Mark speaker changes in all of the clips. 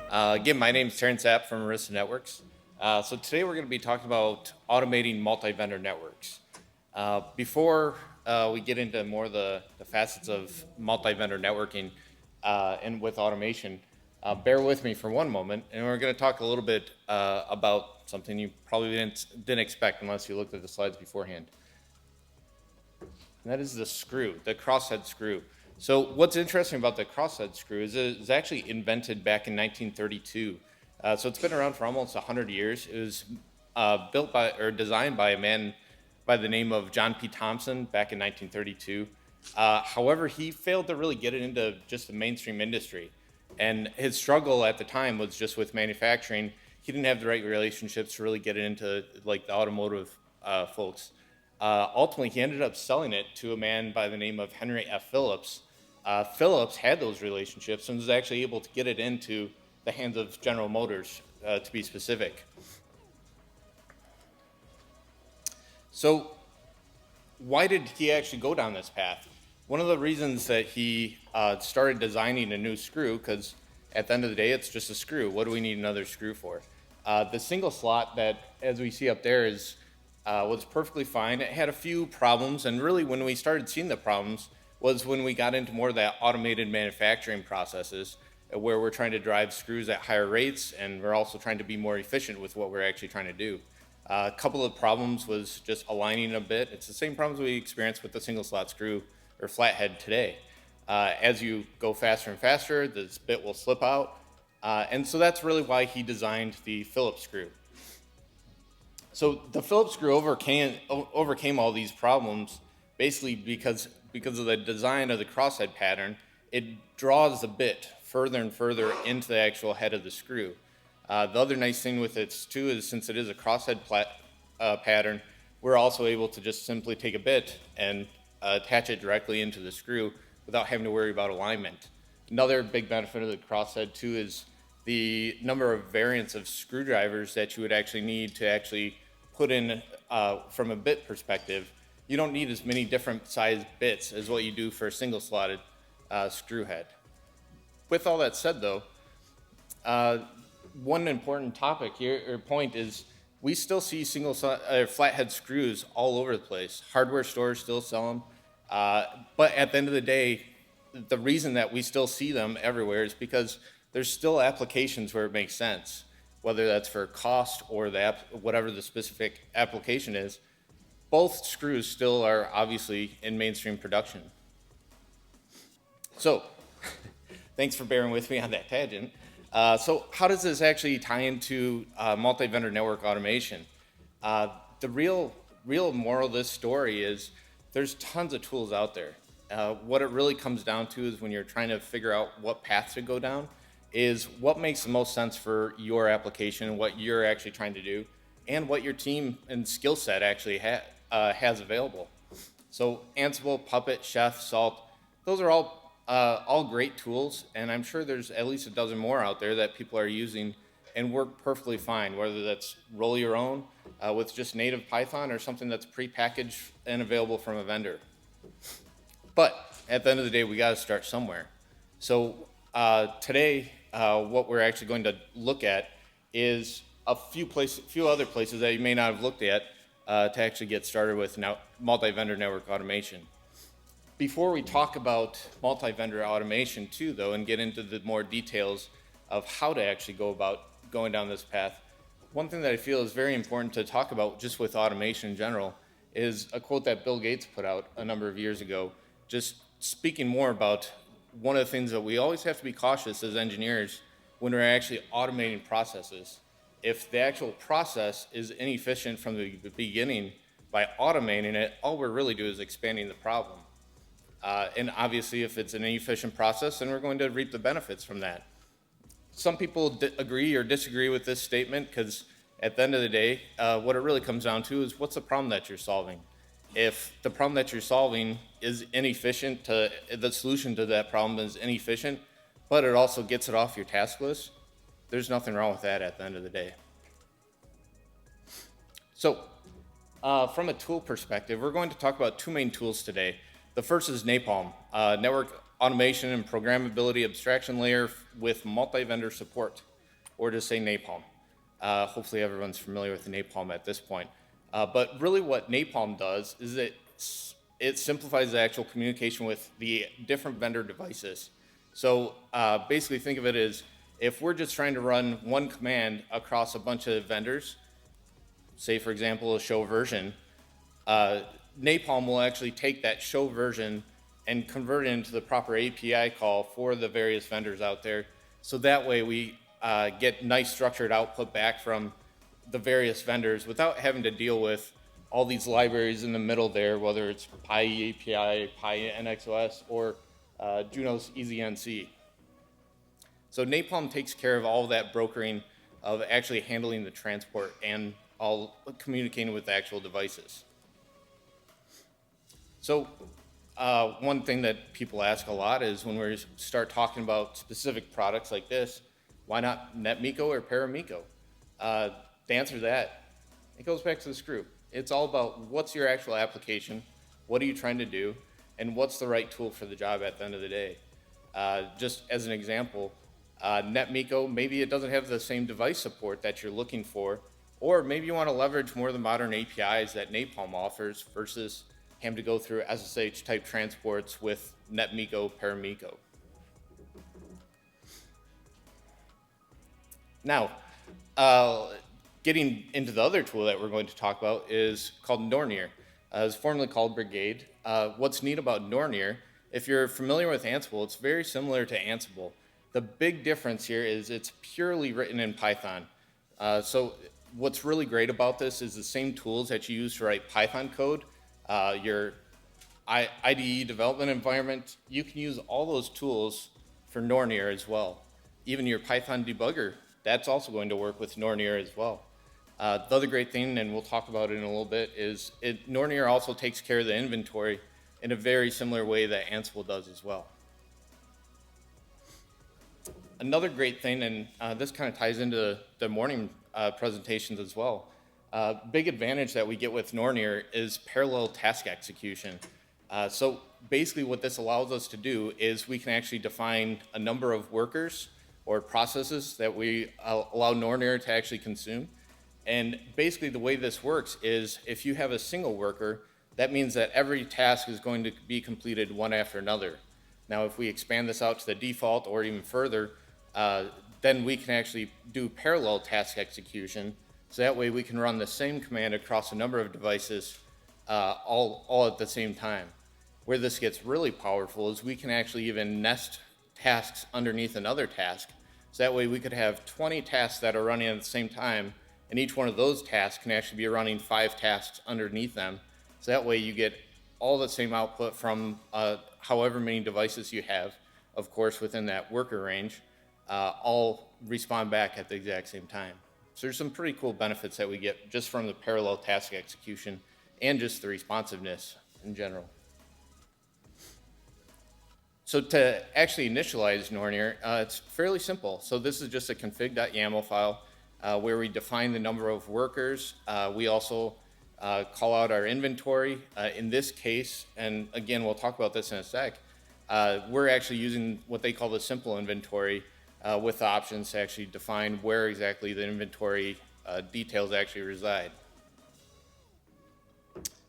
Speaker 1: Again, my name is Teren Sapp from Arista Networks. So today we're going to be talking about automating multi-vendor networks. Before we get into more of the facets of multi-vendor networking and with automation, bear with me for one moment, and we're going to talk a little bit about something you probably didn't expect unless you looked at the slides beforehand. And that is the screw, the crosshead screw. So what's interesting about the crosshead screw is it was actually invented back in 1932. So it's been around for almost 100 years. It was built by or designed by a man by the name of John P. Thompson back in 1932. However, he failed to really get it into just the mainstream industry. And his struggle at the time was just with manufacturing. He didn't have the right relationships to really get it into like the automotive folks. Ultimately, he ended up selling it to a man by the name of Henry F. Phillips. Phillips had those relationships and was actually able to get it into the hands of General Motors, to be specific. So why did he actually go down this path? One of the reasons that he started designing a new screw, because at the end of the day, it's just a screw. What do we need another screw for? The single slot that, as we see up there, was perfectly fine. It had a few problems, and really when we started seeing the problems was when we got into more of that automated manufacturing processes where we're trying to drive screws at higher rates, and we're also trying to be more efficient with what we're actually trying to do. A couple of problems was just aligning a bit. It's the same problems we experience with the single slot screw or flathead today. As you go faster and faster, this bit will slip out. And so that's really why he designed the Phillips screw. So the Phillips screw overcame all these problems basically because of the design of the crosshead pattern. It draws the bit further and further into the actual head of the screw. The other nice thing with it too is since it is a crosshead pattern, we're also able to just simply take a bit and attach it directly into the screw without having to worry about alignment. Another big benefit of the crosshead too is the number of variants of screwdrivers that you would actually need to actually put in from a bit perspective. You don't need as many different size bits as what you do for a single slotted screw head. With all that said though, one important topic here, or point is, we still see flathead screws all over the place. Hardware stores still sell them, but at the end of the day, the reason that we still see them everywhere is because there's still applications where it makes sense, whether that's for cost or whatever the specific application is. Both screws still are obviously in mainstream production. So, thanks for bearing with me on that tangent. So how does this actually tie into multi-vendor network automation? The real moral of this story is there's tons of tools out there. What it really comes down to is when you're trying to figure out what path to go down is what makes the most sense for your application, what you're actually trying to do, and what your team and skill set actually has available. So Ansible, Puppet, Chef, Salt, those are all great tools, and I'm sure there's at least a dozen more out there that people are using and work perfectly fine, whether that's roll your own with just native Python or something that's prepackaged and available from a vendor. But at the end of the day, we got to start somewhere. So today, what we're actually going to look at is a few other places that you may not have looked at to actually get started with multi-vendor network automation. Before we talk about multi-vendor automation too, though, and get into the more details of how to actually go about going down this path, one thing that I feel is very important to talk about just with automation in general is a quote that Bill Gates put out a number of years ago, just speaking more about one of the things that we always have to be cautious as engineers when we're actually automating processes. If the actual process is inefficient from the beginning, by automating it, all we're really doing is expanding the problem. And obviously, if it's an inefficient process, then we're going to reap the benefits from that. Some people agree or disagree with this statement because at the end of the day, what it really comes down to is what's the problem that you're solving. If the problem that you're solving is inefficient, the solution to that problem is inefficient, but it also gets it off your task list, there's nothing wrong with that at the end of the day. So, from a tool perspective, we're going to talk about two main tools today. The first is Napalm, network automation and programmability abstraction layer with multi-vendor support. or just say Napalm. Hopefully everyone's familiar with Napalm at this point. But really what Napalm does is it simplifies the actual communication with the different vendor devices. So basically think of it as if we're just trying to run one command across a bunch of vendors, say for example a show version, Napalm will actually take that show version and convert it into the proper API call for the various vendors out there. So that way we get nice structured output back from the various vendors without having to deal with all these libraries in the middle there, whether it's PI API, PI NXOS, or Juno's EasyNC. So Napalm takes care of all of that brokering of actually handling the transport and all communicating with the actual devices. So one thing that people ask a lot is when we start talking about specific products like this, why not NetMiko or Paramiko? The answer to that, it goes back to this group. It's all about what's your actual application, what are you trying to do, and what's the right tool for the job at the end of the day. Just as an example, NetMiko, maybe it doesn't have the same device support that you're looking for, or maybe you want to leverage more of the modern APIs that Napalm offers versus having to go through SSH type transports with NetMiko, Paramiko. Now, getting into the other tool that we're going to talk about is called Nornir. It's formerly called Brigade. What's neat about Nornir, if you're familiar with Ansible, it's very similar to Ansible. The big difference here is it's purely written in Python. So what's really great about this is the same tools that you use to write Python code, your IDE development environment, you can use all those tools for Nornir as well. Even your Python debugger, that's also going to work with Nornir as well. The other great thing, and we'll talk about it in a little bit, is Nornir also takes care of the inventory in a very similar way that Ansible does as well. Another great thing, and this kind of ties into the morning presentations as well, big advantage that we get with Nornir is parallel task execution. So basically what this allows us to do is we can actually define a number of workers or processes that we allow Nornir to actually consume. And basically the way this works is if you have a single worker, that means that every task is going to be completed one after another. Now if we expand this out to the default or even further, then we can actually do parallel task execution. So that way we can run the same command across a number of devices all at the same time. Where this gets really powerful is we can actually even nest tasks underneath another task. So that way we could have 20 tasks that are running at the same time, and each one of those tasks can actually be running 5 tasks underneath them. So that way you get all the same output from however many devices you have, of course within that worker range, all respond back at the exact same time. So there's some pretty cool benefits that we get just from the parallel task execution and just the responsiveness in general. So to actually initialize Nornir, it's fairly simple. So this is just a config.yaml file where we define the number of workers. We also call out our inventory. In this case, and again, we'll talk about this in a sec, we're actually using what they call the simple inventory with the options to actually define where exactly the inventory details actually reside.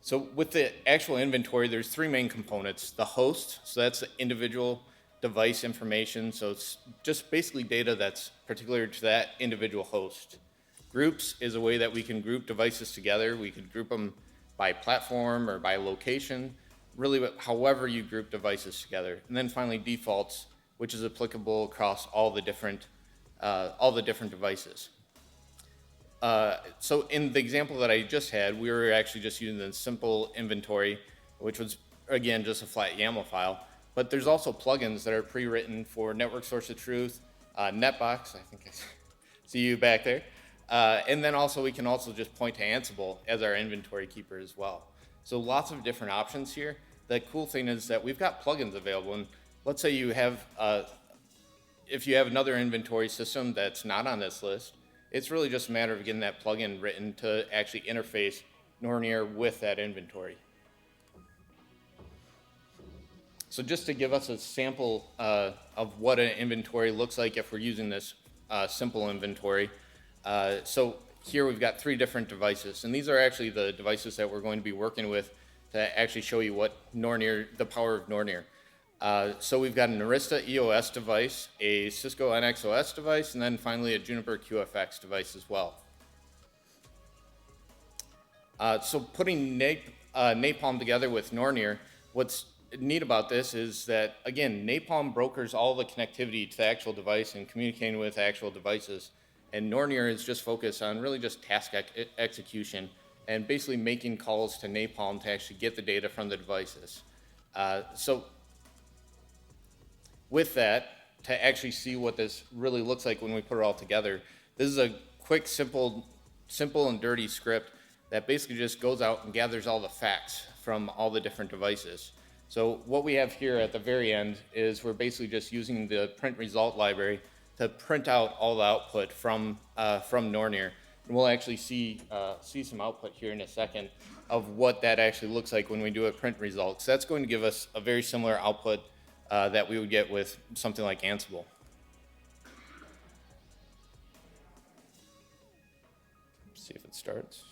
Speaker 1: So with the actual inventory, there's 3 main components. The host, so that's the individual device information. So it's just basically data that's particular to that individual host. Groups is a way that we can group devices together. We could group them by platform or by location, really however you group devices together. And then finally defaults, which is applicable across all the different devices. So in the example that I just had, we were actually just using the simple inventory, which was, again, just a flat YAML file. But there's also plugins that are pre-written for Network Source of Truth, Netbox, I think I see you back there. And then also we can also just point to Ansible as our inventory keeper as well. So lots of different options here. The cool thing is that we've got plugins available. And let's say you have, if you have another inventory system that's not on this list, it's really just a matter of getting that plugin written to actually interface Nornir with that inventory. So just to give us a sample of what an inventory looks like if we're using this simple inventory. So here we've got 3 different devices, and these are actually the devices that we're going to be working with to actually show you what Nornir, the power of Nornir. So we've got an Arista EOS device, a Cisco NXOS device, and then finally a Juniper QFX device as well. So putting Napalm together with Nornir, what's neat about this is that, again, Napalm brokers all the connectivity to the actual device and communicating with actual devices, and Nornir is just focused on really just task execution and basically making calls to Napalm to actually get the data from the devices. So with that, to actually see what this really looks like when we put it all together, this is a quick, simple and dirty script that basically just goes out and gathers all the facts from all the different devices. So what we have here at the very end is we're basically just using the print result library to print out all the output from Nornir. And we'll actually see some output here in a second of what that actually looks like when we do a print result. So that's going to give us a very similar output that we would get with something like Ansible. Let's see if it starts.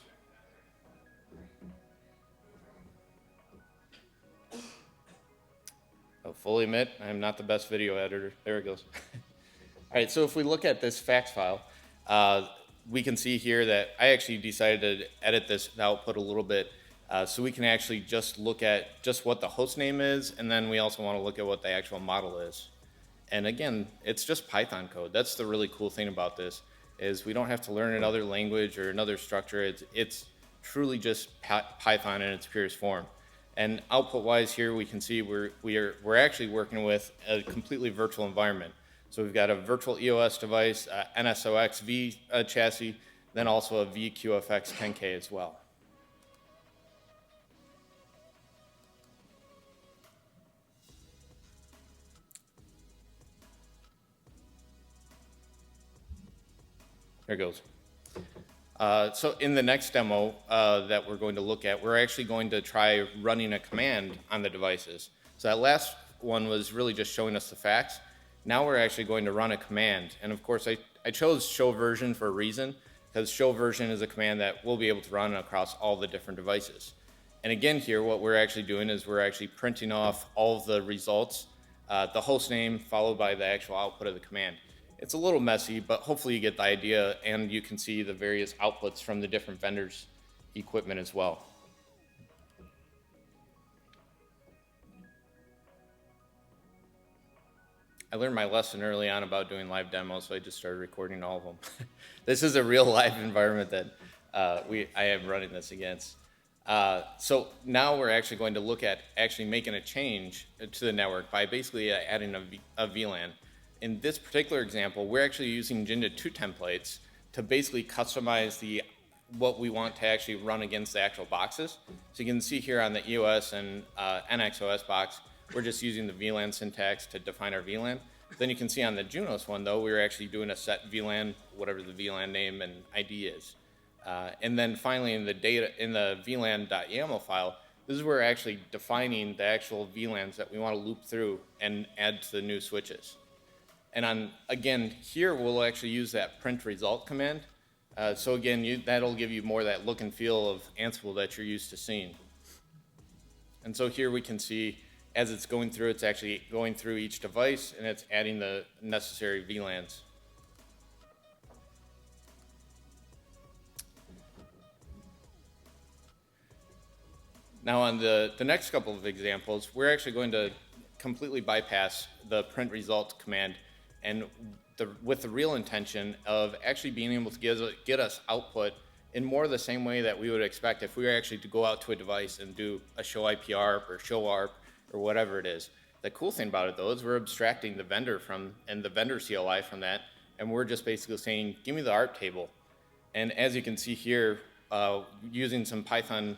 Speaker 1: I'll fully admit, I am not the best video editor. There it goes. All right, so if we look at this facts file, we can see here that I actually decided to edit this output a little bit so we can actually just look at just what the host name is, and then we also want to look at what the actual model is. And again, it's just Python code. That's the really cool thing about this, is we don't have to learn another language or another structure. It's truly just Python in its purest form. And output-wise here, we can see we're actually working with a completely virtual environment. So we've got a virtual EOS device, NSOX V chassis, then also a VQFX 10K as well. There it goes. So in the next demo that we're going to look at, we're actually going to try running a command on the devices. So that last one was really just showing us the facts. Now we're actually going to run a command. And of course, I chose show version for a reason, because show version is a command that we'll be able to run across all the different devices. And again here, what we're actually doing is we're actually printing off all of the results, the host name followed by the actual output of the command. It's a little messy, but hopefully you get the idea and you can see the various outputs from the different vendors' equipment as well. I learned my lesson early on about doing live demos, so I just started recording all of them. This is a real live environment that I am running this against. So now we're actually going to look at actually making a change to the network by basically adding a Vlan. In this particular example, we're actually using Jinja 2 templates to basically customize what we want to actually run against the actual boxes. So you can see here on the EOS and NXOS box, we're just using the Vlan syntax to define our Vlan. Then you can see on the Junos one, though, we're actually doing a set Vlan, whatever the Vlan name and ID is. And then finally, in the vlan.yaml file, this is where we're actually defining the actual VLANs that we want to loop through and add to the new switches. And again, here we'll actually use that print result command. So again, that'll give you more of that look and feel of Ansible that you're used to seeing. And so here we can see, as it's going through, it's actually going through each device and it's adding the necessary VLANs. Now on the next couple of examples, we're actually going to completely bypass the print result command and with the real intention of actually being able to get us output in more the same way that we would expect if we were actually to go out to a device and do a show IPRP or show ARP or whatever it is. The cool thing about it, though, is we're abstracting the vendor and the vendor CLI from that, and we're just basically saying, give me the ARP table. And as you can see here, using some Python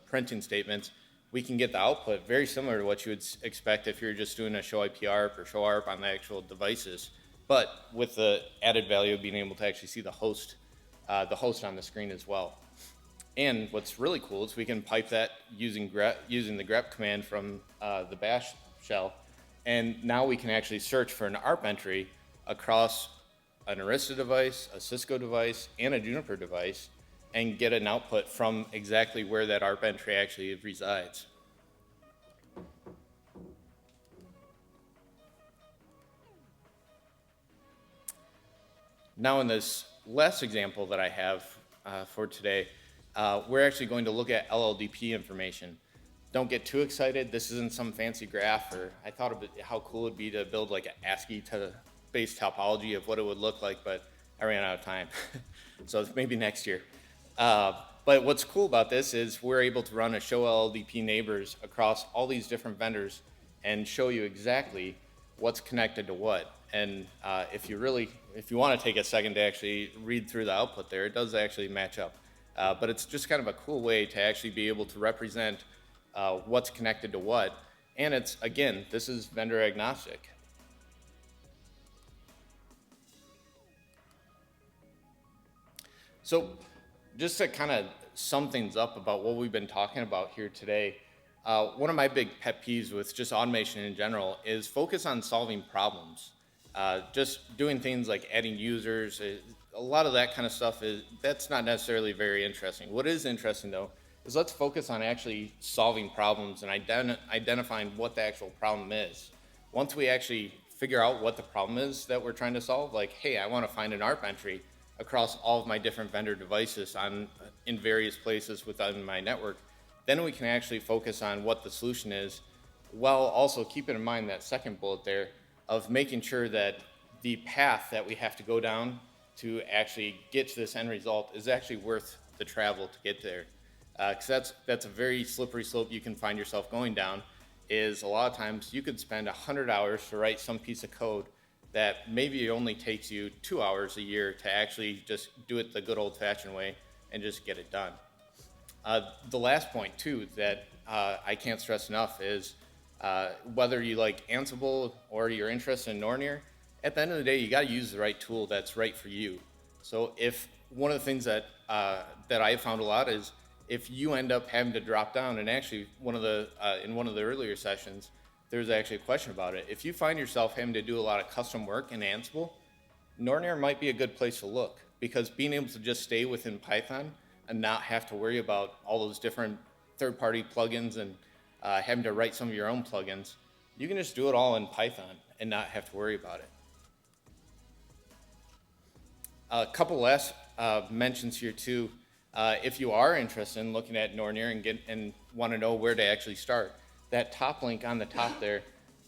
Speaker 1: printing statements, we can get the output very similar to what you would expect if you're just doing a show IPRP or show ARP on the actual devices, but with the added value of being able to actually see the host on the screen as well. And what's really cool is we can pipe that using the grep command from the bash shell, and now we can actually search for an ARP entry across an Arista device, a Cisco device, and a Juniper device, and get an output from exactly where that ARP entry actually resides. Now in this last example that I have for today, we're actually going to look at LLDP information. Don't get too excited. This isn't some fancy graph, or I thought of it, how cool it'd be to build like an ASCII based topology of what it would look like, but I ran out of time. So maybe next year. But what's cool about this is we're able to run a show LLDP neighbors across all these different vendors and show you exactly what's connected to what. And if you want to take a second to actually read through the output there, it does actually match up. But it's just kind of a cool way to actually be able to represent what's connected to what. And it's, again, this is vendor agnostic. So just to kind of sum things up about what we've been talking about here today, one of my big pet peeves with just automation in general is focus on solving problems. Just doing things like adding users, a lot of that kind of stuff, that's not necessarily very interesting. What is interesting though, is let's focus on actually solving problems and identifying what the actual problem is. Once we actually figure out what the problem is that we're trying to solve, like, hey, I want to find an ARP entry across all of my different vendor devices in various places within my network, then we can actually focus on what the solution is, while also keeping in mind that second bullet there of making sure that the path that we have to go down to actually get to this end result is actually worth the travel to get there. Because that's a very slippery slope you can find yourself going down, is a lot of times you could spend 100 hours to write some piece of code that maybe it only takes you 2 hours a year to actually just do it the good old-fashioned way and just get it done. The last point, too, that I can't stress enough is whether you like Ansible or you're interested in Nornir, at the end of the day, you got to use the right tool that's right for you. So if one of the things that I found a lot is if you end up having to drop down, and actually in one of the earlier sessions, there's actually a question about it. If you find yourself having to do a lot of custom work in Ansible, Nornir might be a good place to look, because being able to just stay within Python and not have to worry about all those different third-party plugins and having to write some of your own plugins, you can just do it all in Python and not have to worry about it. A couple last mentions here too. If you are interested in looking at Nornir and want to know where to actually start, that top link on the top there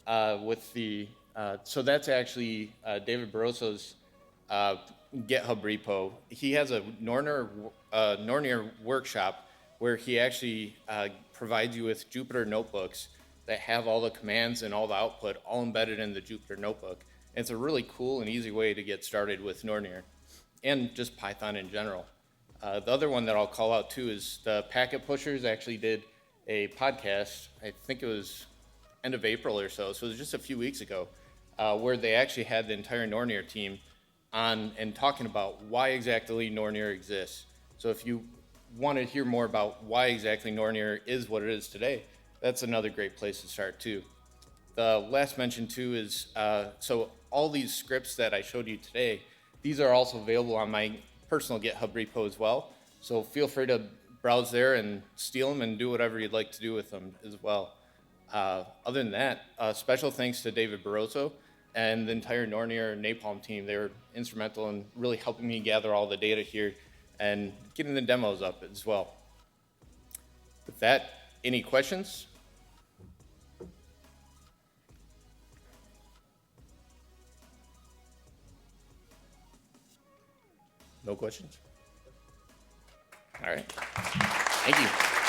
Speaker 1: so that's actually David Barroso's GitHub repo. He has a Nornir workshop where he actually provides you with Jupyter notebooks that have all the commands and all the output all embedded in the Jupyter notebook. And it's a really cool and easy way to get started with Nornir and just Python in general. The other one that I'll call out too is the Packet Pushers actually did a podcast, I think it was end of April or so it was just a few weeks ago, where they actually had the entire Nornir team on and talking about why exactly Nornir exists. So if you want to hear more about why exactly Nornir is what it is today, that's another great place to start too. The last mention too is, so all these scripts that I showed you today, these are also available on my personal GitHub repo as well. So feel free to browse there and steal them and do whatever you'd like to do with them as well. Other than that, special thanks to David Barroso and the entire Nornir Napalm team. They were instrumental in really helping me gather all the data here and getting the demos up as well. With that, any questions? No questions? All right. Thank you.